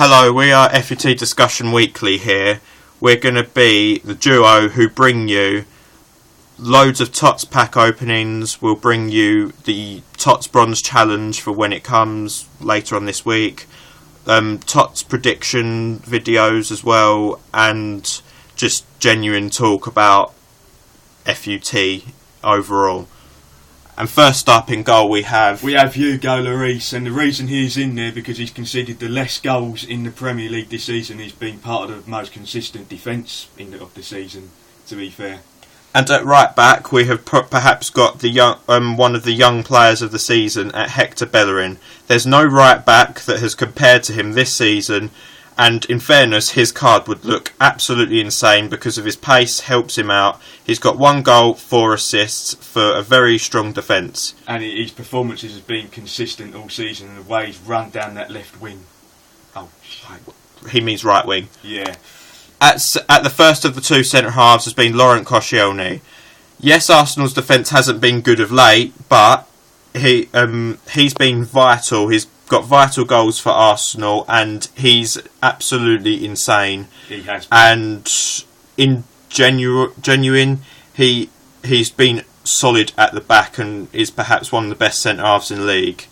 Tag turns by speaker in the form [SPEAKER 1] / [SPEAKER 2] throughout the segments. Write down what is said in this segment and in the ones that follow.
[SPEAKER 1] Hello, we are FUT Discussion Weekly here. We're going to be the duo who bring you loads of TOTS pack openings. We'll bring you the TOTS Bronze Challenge for when it comes later on this week. TOTS prediction videos as well, and just genuine talk about FUT overall. And first up in goal we have
[SPEAKER 2] Hugo Lloris, and the reason he's in there because he's conceded the less goals in the Premier League this season. He's been part of the most consistent defence of the season, to be fair.
[SPEAKER 1] And at right back we have perhaps got the young, one of the young players of the season at Hector Bellerin. There's no right back that has compared to him this season, and in fairness his card would look absolutely insane because of his pace helps him out. He's got 1 goal, 4 assists for a very strong defence.
[SPEAKER 2] And his performances have been consistent all season, and the way he's run down that left wing.
[SPEAKER 1] He means right wing.
[SPEAKER 2] Yeah.
[SPEAKER 1] At the first of the 2 centre halves has been Laurent Koscielny. Yes, Arsenal's defence hasn't been good of late, but he's been vital. He's got vital goals for Arsenal, and he's absolutely insane.
[SPEAKER 2] He has been.
[SPEAKER 1] And in genuine, he's been solid at the back and is perhaps one of the best centre halves in the league.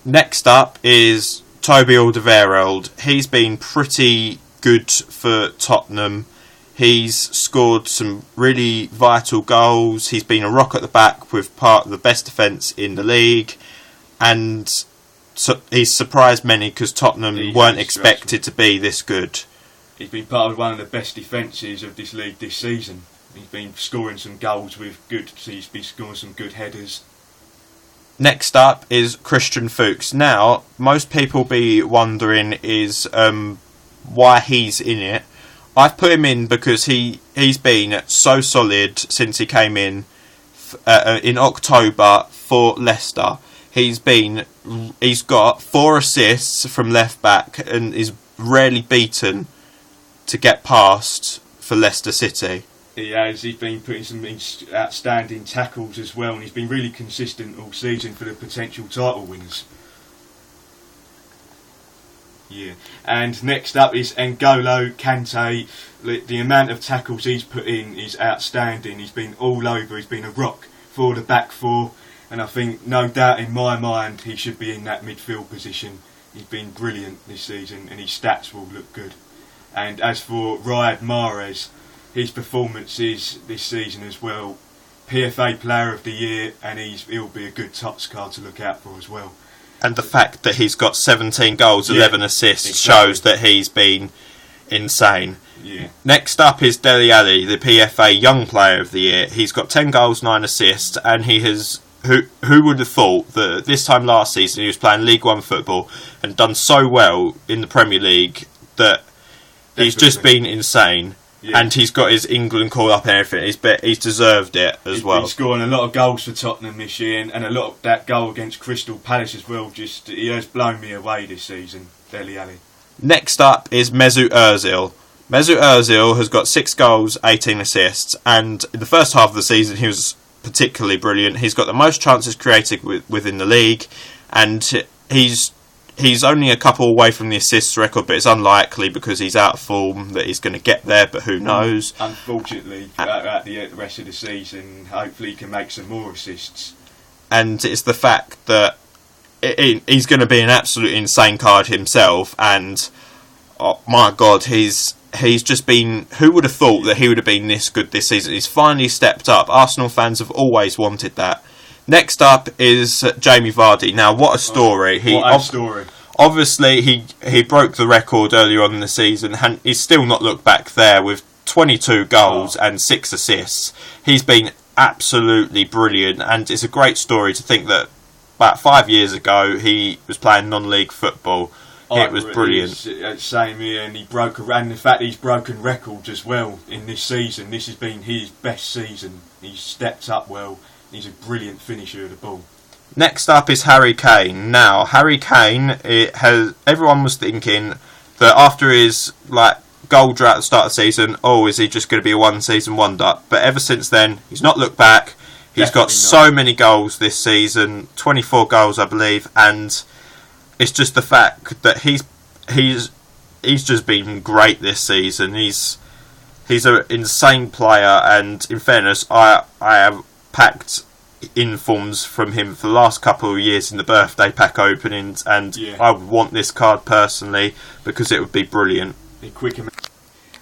[SPEAKER 1] Next up is Toby Alderweireld. He's been pretty good for Tottenham. He's scored some really vital goals. He's been a rock at the back with part of the best defence in the league, and so he's surprised many because Tottenham weren't expected to be this good.
[SPEAKER 2] He's been part of one of the best defences of this league this season. He's been scoring some goals with good. He's been scoring some good headers.
[SPEAKER 1] Next up is Christian Fuchs. Now, most people be wondering is why he's in it. I've put him in because he's been so solid since he came in October for Leicester. He's got 4 assists from left back and is rarely beaten to get past for Leicester City.
[SPEAKER 2] He has. He's been putting some outstanding tackles as well, and he's been really consistent all season for the potential title winners. Yeah. And next up is N'Golo Kante. The amount of tackles he's put in is outstanding. He's been all over. He's been a rock for the back four. And I think, no doubt in my mind, he should be in that midfield position. He's been brilliant this season, and his stats will look good. And as for Riyad Mahrez, his performances this season as well, PFA Player of the Year, and he'll be a good TOTS card to look out for as well.
[SPEAKER 1] And the fact that he's got 17 goals, 11 assists, shows that he's been insane.
[SPEAKER 2] Yeah.
[SPEAKER 1] Next up is Dele Alli, the PFA Young Player of the Year. He's got 10 goals, 9 assists, and he has... Who would have thought that this time last season he was playing League One football and done so well in the Premier League that he's just been insane. Yeah. And he's got his England call up and everything. He's deserved it as well.
[SPEAKER 2] He's scoring a lot of goals for Tottenham this year, and a lot of that goal against Crystal Palace as well. He has blown me away this season, Dele Alli.
[SPEAKER 1] Next up is Mesut Ozil. Mesut Ozil has got 6 goals, 18 assists, and in the first half of the season he was particularly brilliant. He's got the most chances created within the league, and he's only a couple away from the assists record, but it's unlikely because he's out of form that he's going to get there, but who knows.
[SPEAKER 2] Unfortunately, throughout the rest of the season, hopefully he can make some more assists.
[SPEAKER 1] And it's the fact that he's going to be an absolute insane card himself, and oh my God, he's just been... Who would have thought that he would have been this good this season? He's finally stepped up. Arsenal fans have always wanted that. Next up is Jamie Vardy. Now, what a story.
[SPEAKER 2] What a story.
[SPEAKER 1] Obviously, he broke the record earlier on in the season, and he's still not looked back there with 22 goals and 6 assists. He's been absolutely brilliant, and it's a great story to think that about 5 years ago he was playing non-league football. It was brilliant.
[SPEAKER 2] Same here, and the fact he's broken records as well in this season. This has been his best season. He's stepped up well. He's a brilliant finisher of the ball.
[SPEAKER 1] Next up is Harry Kane. Now, Harry Kane, everyone was thinking that after his goal drought at the start of the season, is he just going to be a one-season wonder? But ever since then, he's not looked back. He's got so many goals this season, 24 goals, I believe, and it's just the fact that he's just been great this season. He's an insane player, and in fairness, I have packed informs from him for the last couple of years in the birthday pack openings, and I would want this card personally because it would be brilliant.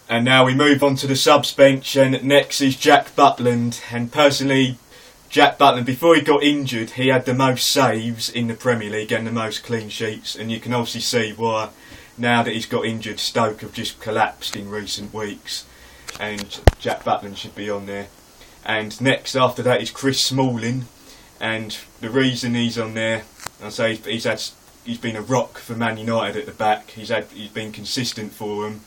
[SPEAKER 2] And now we move on to the subs bench, and next is Jack Butland. And personally, Jack Butland, before he got injured, he had the most saves in the Premier League and the most clean sheets, and you can obviously see why now that he's got injured, Stoke have just collapsed in recent weeks, and Jack Butland should be on there. And next after that is Chris Smalling, and the reason he's on there, I say he's been a rock for Man United at the back. He's been consistent for them,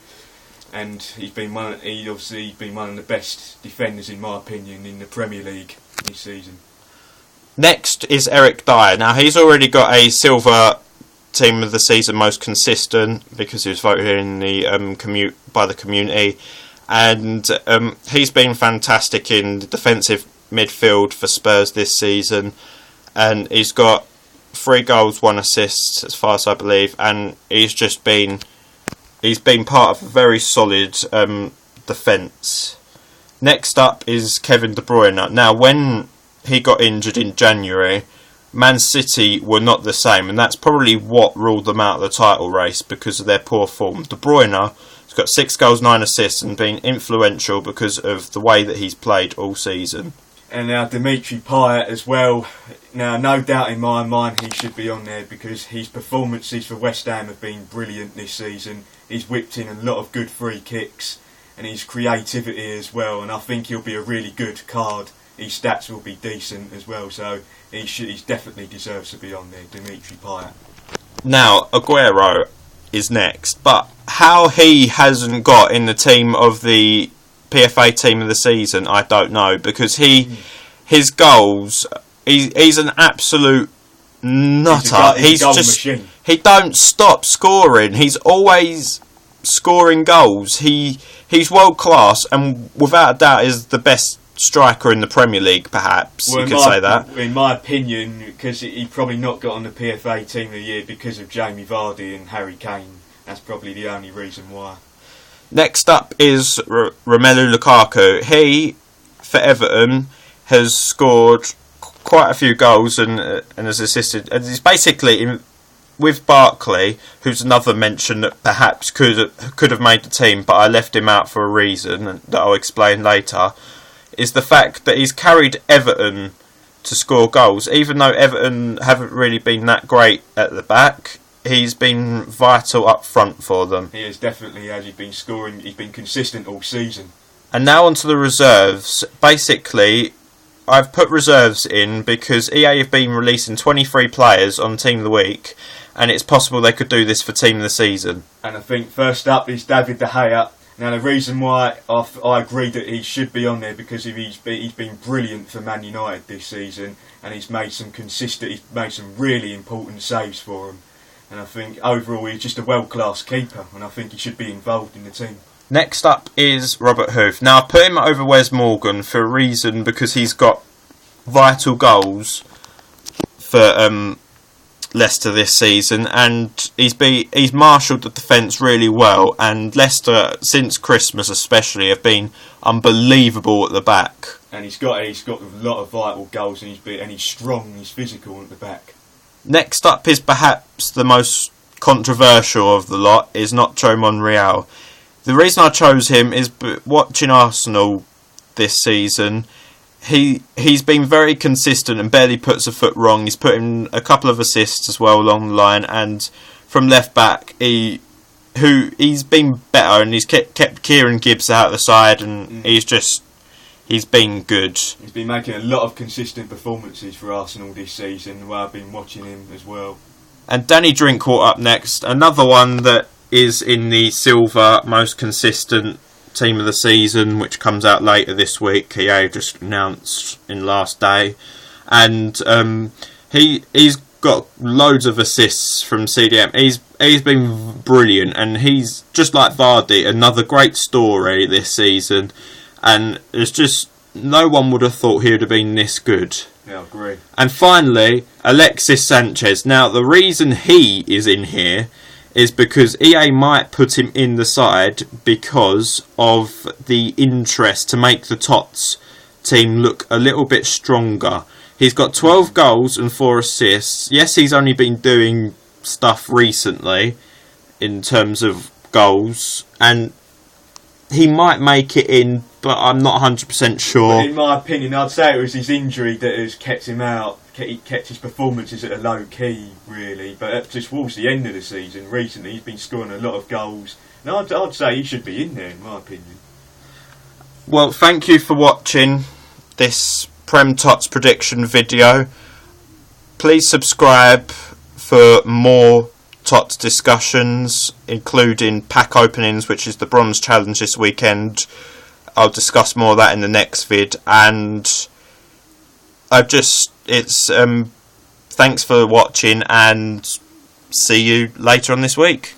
[SPEAKER 2] and he's been one of the best defenders in my opinion in the Premier League this season.
[SPEAKER 1] Next is Eric Dyer. Now he's already got a silver team of the season most consistent because he was voted in the by the community, and he's been fantastic in the defensive midfield for Spurs this season, and he's got 3 goals, 1 assist as far as I believe, and he's been part of a very solid defence. Next up is Kevin De Bruyne. Now, when he got injured in January, Man City were not the same, and that's probably what ruled them out of the title race because of their poor form. De Bruyne has got 6 goals, 9 assists, and been influential because of the way that he's played all season.
[SPEAKER 2] And now Dimitri Payet as well. Now, no doubt in my mind he should be on there because his performances for West Ham have been brilliant this season. He's whipped in a lot of good free kicks, and his creativity as well, and I think he'll be a really good card. His stats will be decent as well, so he definitely deserves to be on there, Dimitri Payet.
[SPEAKER 1] Now, Aguero is next, but how he hasn't got in the team of the PFA team of the season, I don't know, because his goals, he's an absolute nutter.
[SPEAKER 2] He's a machine.
[SPEAKER 1] He don't stop scoring. He's always scoring goals. He's world class, and without a doubt is the best striker in the Premier League. Perhaps you could say that.
[SPEAKER 2] In my opinion, because he probably not got on the PFA team of the year because of Jamie Vardy and Harry Kane. That's probably the only reason why.
[SPEAKER 1] Next up is Romelu Lukaku. He, for Everton, has scored quite a few goals and has assisted. And he's basically with Barkley, who's another mention that perhaps could have made the team, but I left him out for a reason that I'll explain later, is the fact that he's carried Everton to score goals. Even though Everton haven't really been that great at the back, he's been vital up front for them.
[SPEAKER 2] He has definitely, as he's been scoring, he's been consistent all season.
[SPEAKER 1] And now onto the reserves. Basically, I've put reserves in because EA have been releasing 23 players on Team of the Week, and it's possible they could do this for Team of the Season.
[SPEAKER 2] And I think first up is David De Gea. Now the reason why I agree that he should be on there because he's been brilliant for Man United this season, and he's made some really important saves for them. And I think overall he's just a world-class keeper, and I think he should be involved in the team.
[SPEAKER 1] Next up is Robert Huth. Now I put him over Wes Morgan for a reason, because he's got vital goals for Leicester this season, and he's marshalled the defence really well, and Leicester since Christmas especially have been unbelievable at the back. And
[SPEAKER 2] he's got a lot of vital goals, and he's strong, he's physical at the back.
[SPEAKER 1] Next up is perhaps the most controversial of the lot, is Nacho Monreal. The reason I chose him is watching Arsenal this season. He's been very consistent and barely puts a foot wrong. He's put in a couple of assists as well along the line, and from left back he's been better, and he's kept Kieran Gibbs out of the side, and he's been good.
[SPEAKER 2] He's been making a lot of consistent performances for Arsenal this season, where I've been watching him as well.
[SPEAKER 1] And Danny Drinkwater up next, another one that is in the silver most consistent team of the season, which comes out later this week. EA just announced in last day, and he's got loads of assists from CDM. He's been brilliant, and he's just like Vardy, another great story this season. And it's just no one would have thought he would have been this good.
[SPEAKER 2] Yeah, I agree.
[SPEAKER 1] And finally, Alexis Sanchez. Now, the reason he is in here is because EA might put him in the side because of the interest to make the TOTS team look a little bit stronger. He's got 12 goals and 4 assists. Yes, he's only been doing stuff recently in terms of goals, and he might make it in, but I'm not 100% sure.
[SPEAKER 2] But in my opinion, I'd say it was his injury that has kept him out, kept his performances at a low key, really. But just towards the end of the season, recently, he's been scoring a lot of goals. And I'd say he should be in there, in my opinion.
[SPEAKER 1] Well, thank you for watching this Prem TOTS prediction video. Please subscribe for more TOTS discussions, including pack openings, which is the Bronze Challenge this weekend. I'll discuss more of that in the next vid, and thanks for watching, and see you later on this week.